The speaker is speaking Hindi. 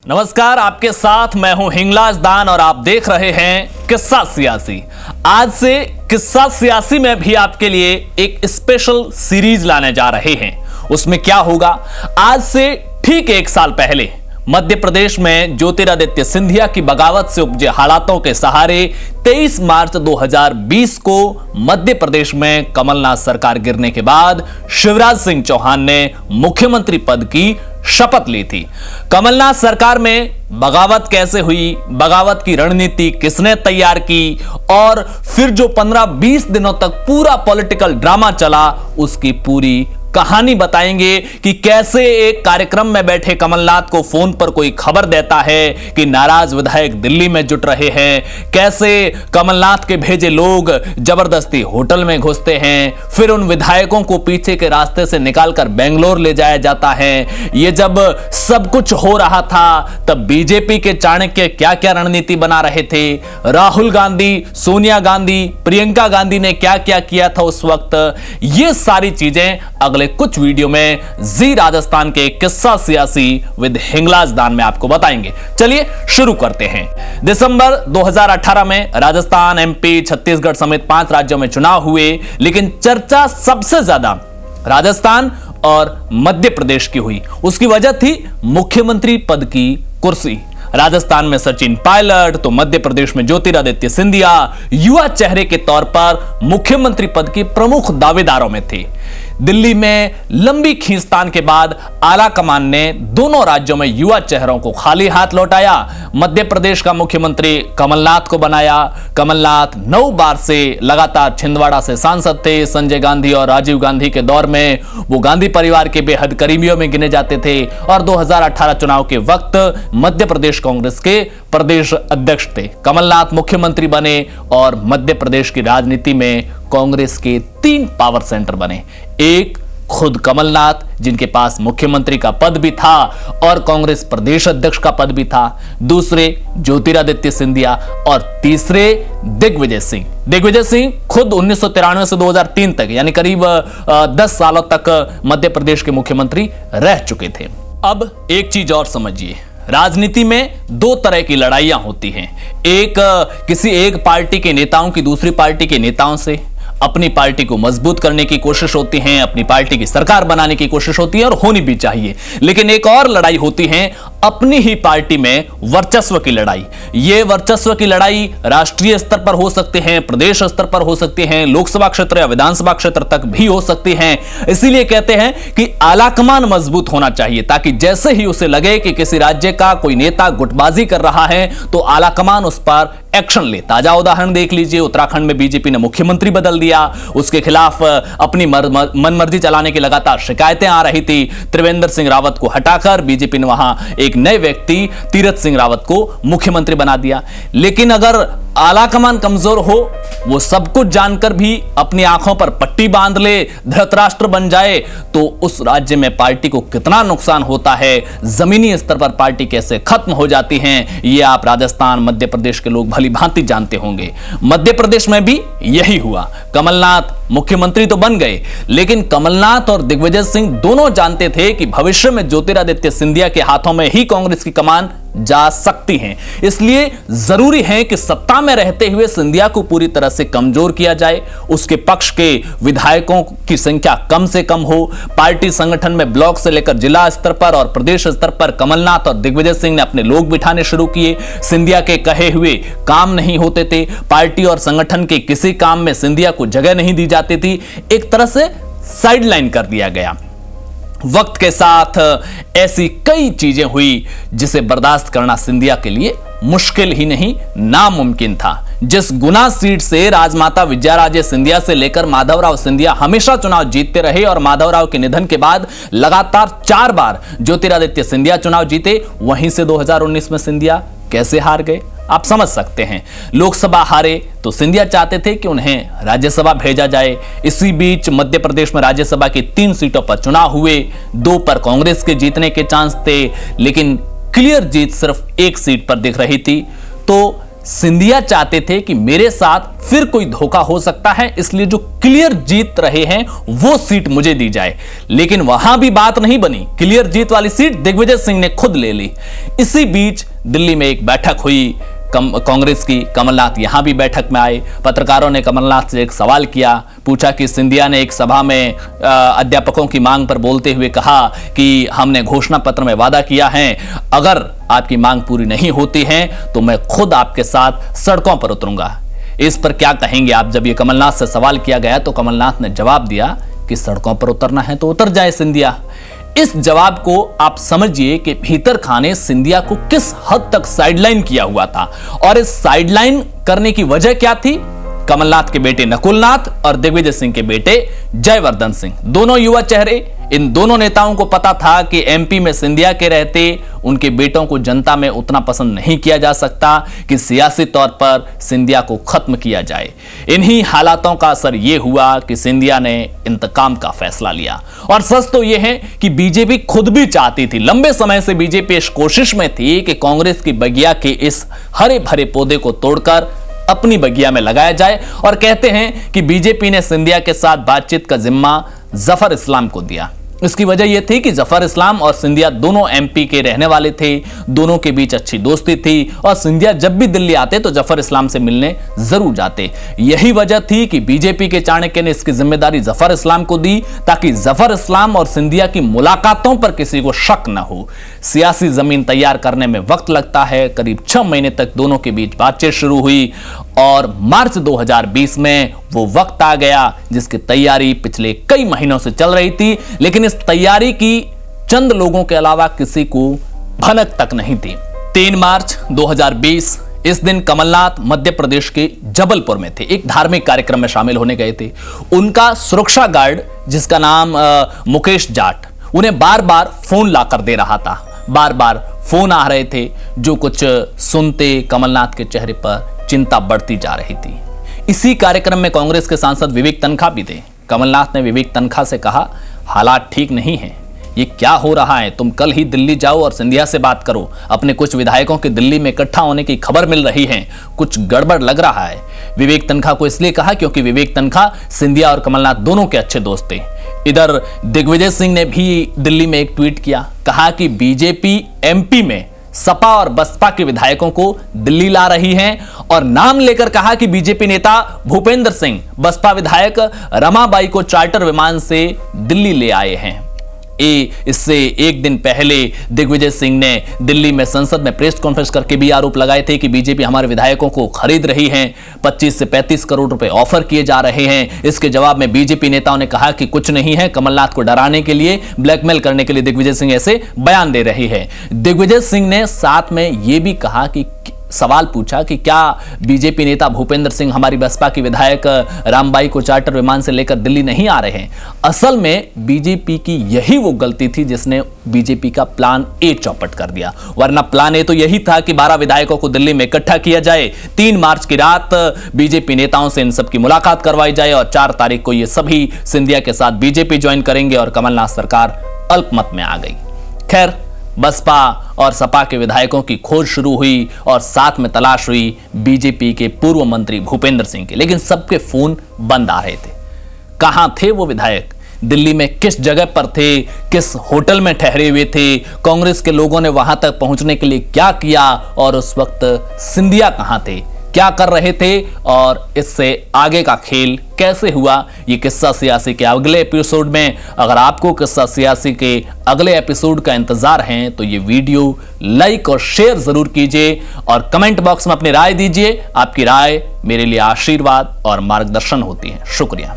नमस्कार, आपके साथ मैं हूं हिंगलाज दान और आप देख रहे हैं किस्सा सियासी। आज से किस्सा सियासी में भी आपके लिए एक स्पेशल सीरीज लाने जा रहे हैं। उसमें क्या होगा, आज से ठीक एक साल पहले मध्य प्रदेश में ज्योतिरादित्य सिंधिया की बगावत से उपजे हालातों के सहारे 23 मार्च 2020 को मध्य प्रदेश में कमलनाथ सरकार गिरने के बाद शिवराज सिंह चौहान ने मुख्यमंत्री पद की शपथ ली थी। कमलनाथ सरकार में बगावत कैसे हुई, बगावत की रणनीति किसने तैयार की और फिर जो 15-20 दिनों तक पूरा पॉलिटिकल ड्रामा चला, उसकी पूरी कहानी बताएंगे कि कैसे एक कार्यक्रम में बैठे कमलनाथ को फोन पर कोई खबर देता है कि नाराज विधायक दिल्ली में जुट रहे हैं, कैसे कमलनाथ के भेजे लोग जबरदस्ती होटल में घुसते हैं, फिर उन विधायकों को पीछे के रास्ते से निकालकर बेंगलोर ले जाया जाता है। ये जब सब कुछ हो रहा था तब बीजेपी के चाणक्य क्या क्या रणनीति बना रहे थे, राहुल गांधी, सोनिया गांधी, प्रियंका गांधी ने क्या क्या किया था उस वक्त, ये सारी चीजें अगले कुछ वीडियो में जी राजस्थान के किस्सा सियासी विद हिंगलाज दान में आपको बताएंगे। चलिए शुरू करते हैं। दिसंबर 2018 में राजस्थान, एमपी, छत्तीसगढ़ समेत 5 राज्यों में चुनाव हुए, लेकिन चर्चा सबसे ज्यादा राजस्थान और मध्य प्रदेश की हुई। उसकी वजह थी मुख्यमंत्री पद की कुर्सी। राजस्थान में सचिन पायलट तो मध्य प्रदेश में ज्योतिरादित्य सिंधिया युवा चेहरे के तौर पर मुख्यमंत्री पद की प्रमुख दावेदारों में थे। दिल्ली में लंबी खींचतान के बाद आला कमान ने दोनों राज्यों में युवा चेहरों को खाली हाथ लौटाया। मध्य प्रदेश का मुख्यमंत्री कमलनाथ को बनाया। कमलनाथ 9 बार से लगातार छिंदवाड़ा से सांसद थे। संजय गांधी और राजीव गांधी के दौर में वो गांधी परिवार के बेहद करीबियों में गिने जाते थे और 2018 चुनाव के वक्त मध्य प्रदेश कांग्रेस के प्रदेश अध्यक्ष थे। कमलनाथ मुख्यमंत्री बने और मध्य प्रदेश की राजनीति में कांग्रेस के 3 पावर सेंटर बने। एक खुद कमलनाथ, जिनके पास मुख्यमंत्री का पद भी था और कांग्रेस प्रदेश अध्यक्ष का पद भी था। दूसरे ज्योतिरादित्य सिंधिया और तीसरे दिग्विजय सिंह। दिग्विजय सिंह खुद 1993 से 2003 तक यानी करीब 10 सालों तक मध्य प्रदेश के मुख्यमंत्री रह चुके थे। अब एक चीज और समझिए, राजनीति में 2 तरह की लड़ाइयां होती हैं। एक किसी एक पार्टी के नेताओं की दूसरी पार्टी के नेताओं से अपनी पार्टी को मजबूत करने की कोशिश होती है, अपनी पार्टी की सरकार बनाने की कोशिश होती है और होनी भी चाहिए। लेकिन एक और लड़ाई होती है अपनी ही पार्टी में वर्चस्व की लड़ाई। ये वर्चस्व की लड़ाई राष्ट्रीय स्तर पर हो सकती है, प्रदेश स्तर पर हो सकती है, लोकसभा क्षेत्र या विधानसभा क्षेत्र तक भी हो सकती है। इसीलिए कहते हैं कि आलाकमान मजबूत होना चाहिए, ताकि जैसे ही उसे लगे कि किसी राज्य का कोई नेता गुटबाजी कर रहा है तो आलाकमान उस पर एक्शन ले। ताजा उदाहरण देख लीजिए, उत्तराखंड में बीजेपी ने मुख्यमंत्री बदल दिया, उसके खिलाफ अपनी मनमर्जी चलाने की लगातार शिकायतें आ रही थी। त्रिवेंद्र सिंह रावत को हटाकर बीजेपी ने वहां एक नए व्यक्ति तीरथ सिंह रावत को मुख्यमंत्री बना दिया। लेकिन अगर आलाकमान कमजोर हो, वो सब कुछ जानकर भी अपनी आंखों पर पट्टी बांध ले, धृतराष्ट्र बन जाए, तो उस राज्य में पार्टी को कितना नुकसान होता है, जमीनी स्तर पर पार्टी कैसे खत्म हो जाती है, ये आप राजस्थान, मध्य प्रदेश के लोग भली भांति जानते होंगे। मध्य प्रदेश में भी यही हुआ। कमलनाथ मुख्यमंत्री तो बन गए, लेकिन कमलनाथ और दिग्विजय सिंह दोनों जानते थे कि भविष्य में ज्योतिरादित्य सिंधिया के हाथों में ही कांग्रेस की कमान जा सकती हैं। इसलिए जरूरी है कि सत्ता में रहते हुए सिंधिया को पूरी तरह से कमजोर किया जाए, उसके पक्ष के विधायकों की संख्या कम से कम हो। पार्टी संगठन में ब्लॉक से लेकर जिला स्तर पर और प्रदेश स्तर पर कमलनाथ और दिग्विजय सिंह ने अपने लोग बिठाने शुरू किए। सिंधिया के कहे हुए काम नहीं होते थे, पार्टी और संगठन के किसी काम में सिंधिया को जगह नहीं दी जाती थी, एक तरह से साइडलाइन कर दिया गया। वक्त के साथ ऐसी कई चीजें हुई जिसे बर्दाश्त करना सिंधिया के लिए मुश्किल ही नहीं, नामुमकिन था। जिस गुना सीट से राजमाता विजयाराजे सिंधिया से लेकर माधवराव सिंधिया हमेशा चुनाव जीतते रहे और माधवराव के निधन के बाद लगातार 4 बार ज्योतिरादित्य सिंधिया चुनाव जीते, वहीं से 2019 में सिंधिया कैसे हार गए आप समझ सकते हैं। लोकसभा हारे तो सिंधिया चाहते थे कि उन्हें राज्यसभा भेजा जाए। इसी बीच मध्य प्रदेश में राज्यसभा की 3 सीटों पर चुनाव हुए, 2 पर कांग्रेस के जीतने के चांस थे, लेकिन क्लियर जीत सिर्फ 1 सीट पर दिख रही थी। तो सिंधिया चाहते थे कि मेरे साथ फिर कोई धोखा हो सकता है, इसलिए जो क्लियर जीत रहे हैं वो सीट मुझे दी जाए। लेकिन वहां भी बात नहीं बनी, क्लियर जीत वाली सीट दिग्विजय सिंह ने खुद ले ली। इसी बीच दिल्ली में एक बैठक हुई कांग्रेस की, कमलनाथ यहां भी बैठक में आए। पत्रकारों ने कमलनाथ से एक सवाल किया, पूछा कि सिंधिया ने एक सभा में अध्यापकों की मांग पर बोलते हुए कहा कि हमने घोषणा पत्र में वादा किया है, अगर आपकी मांग पूरी नहीं होती है तो मैं खुद आपके साथ सड़कों पर उतरूंगा। इस पर क्या कहेंगे आप? जब ये कमलनाथ से सवाल किया गया तो कमलनाथ ने जवाब दिया कि सड़कों पर उतरना है तो उतर जाए सिंधिया। इस जवाब को आप समझिए कि भीतर खाने सिंधिया को किस हद तक साइडलाइन किया हुआ था। और इस साइडलाइन करने की वजह क्या थी? कमलनाथ के बेटे नकुलनाथ और दिग्विजय सिंह के बेटे जयवर्धन सिंह, दोनों युवा चेहरे। इन दोनों नेताओं को पता था कि एमपी में सिंधिया के रहते उनके बेटों को जनता में उतना पसंद नहीं किया जा सकता कि सियासी तौर पर सिंधिया को खत्म किया जाए। इन्हीं हालातों का असर यह हुआ कि सिंधिया ने इंतकाम का फैसला लिया। और सच तो यह है कि बीजेपी खुद भी चाहती थी, लंबे समय से बीजेपी इस कोशिश में थी कि कांग्रेस की बगिया के इस हरे भरे पौधे को तोड़कर अपनी बगिया में लगाया जाए। और कहते हैं कि बीजेपी ने सिंधिया के साथ बातचीत का जिम्मा जफर इस्लाम को दिया। इसकी वजह यह थी कि जफर इस्लाम और सिंधिया दोनों एमपी के रहने वाले थे, दोनों के बीच अच्छी दोस्ती थी और सिंधिया जब भी दिल्ली आते तो जफर इस्लाम से मिलने जरूर जाते। यही वजह थी कि बीजेपी के चाणक्य ने इसकी जिम्मेदारी जफर इस्लाम को दी, ताकि जफर इस्लाम और सिंधिया की मुलाकातों पर किसी को शक न हो। सियासी जमीन तैयार करने में वक्त लगता है, करीब 6 महीने तक दोनों के बीच बातचीत शुरू हुई और मार्च 2020 में वो वक्त आ गया जिसकी तैयारी पिछले कई महीनों से चल रही थी। लेकिन इस तैयारी की चंद लोगों के अलावा किसी को भनक तक नहीं थी। 3 मार्च 2020 इस दिन कमलनाथ मध्य प्रदेश के जबलपुर में थे, एक धार्मिक कार्यक्रम में शामिल होने गए थे। उनका सुरक्षा गार्ड जिसका नाम मुकेश जाट उन्हें बार बार फोन लाकर दे रहा था, बार बार फोन आ रहे थे। जो कुछ सुनते कमलनाथ के चेहरे पर चिंता बढ़ती जा रही थी। इसी कार्यक्रम में कांग्रेस के सांसद विवेक तन्खा भी थे। कमलनाथ ने विवेक तन्खा से कहा, हालात ठीक नहीं हैं, ये क्या हो रहा है? तुम कल ही दिल्ली जाओ और सिंधिया से बात करो। अपने कुछ विधायकों के दिल्ली में इकट्ठा होने की खबर मिल रही है, कुछ गड़बड़ लग रहा है। विवेक तन्खा को इसलिए कहा क्योंकि विवेक तन्खा सिंधिया और कमलनाथ दोनों के अच्छे दोस्त थे। इधर दिग्विजय सिंह ने भी दिल्ली में एक ट्वीट किया, कहा कि बीजेपी एमपी में सपा और बसपा के विधायकों को दिल्ली ला रही है और नाम लेकर कहा कि बीजेपी नेता भूपेंद्र सिंह बसपा विधायक रमाबाई को चार्टर विमान से दिल्ली ले आए हैं। इससे एक दिन पहले दिग्विजय सिंह ने दिल्ली में संसद में प्रेस कॉन्फ्रेंस करके भी आरोप लगाए थे कि बीजेपी हमारे विधायकों को खरीद रही है, 25 से 35 करोड़ रुपए ऑफर किए जा रहे हैं। इसके जवाब में बीजेपी नेताओं ने कहा कि कुछ नहीं है, कमलनाथ को डराने के लिए, ब्लैकमेल करने के लिए दिग्विजय सिंह ऐसे बयान दे रहे हैं। दिग्विजय सिंह ने साथ में यह भी कहा कि सवाल पूछा कि क्या बीजेपी नेता भूपेंद्र सिंह हमारी बसपा की विधायक रामबाई को चार्टर विमान से लेकर दिल्ली नहीं आ रहे हैं? असल में बीजेपी की यही वो गलती थी जिसने बीजेपी का प्लान ए चौपट कर दिया। वरना प्लान ए तो यही था कि 12 विधायकों को दिल्ली में इकट्ठा किया जाए, 3 मार्च की रात बीजेपी नेताओं से इन सब की मुलाकात करवाई जाए और 4 तारीख को ये सभी सिंधिया के साथ बीजेपी ज्वाइन करेंगे और कमलनाथ सरकार अल्पमत में आ गई। खैर, बसपा और सपा के विधायकों की खोज शुरू हुई और साथ में तलाश हुई बीजेपी के पूर्व मंत्री भूपेंद्र सिंह के, लेकिन सबके फोन बंद आ रहे थे। कहां थे वो विधायक? दिल्ली में किस जगह पर थे? किस होटल में ठहरे हुए थे? कांग्रेस के लोगों ने वहां तक पहुंचने के लिए क्या किया? और उस वक्त सिंधिया कहां थे, क्या कर रहे थे और इससे आगे का खेल कैसे हुआ? ये किस्सा सियासी के अगले एपिसोड में। अगर आपको किस्सा सियासी के अगले एपिसोड का इंतजार है तो ये वीडियो लाइक और शेयर जरूर कीजिए और कमेंट बॉक्स में अपनी राय दीजिए। आपकी राय मेरे लिए आशीर्वाद और मार्गदर्शन होती है। शुक्रिया।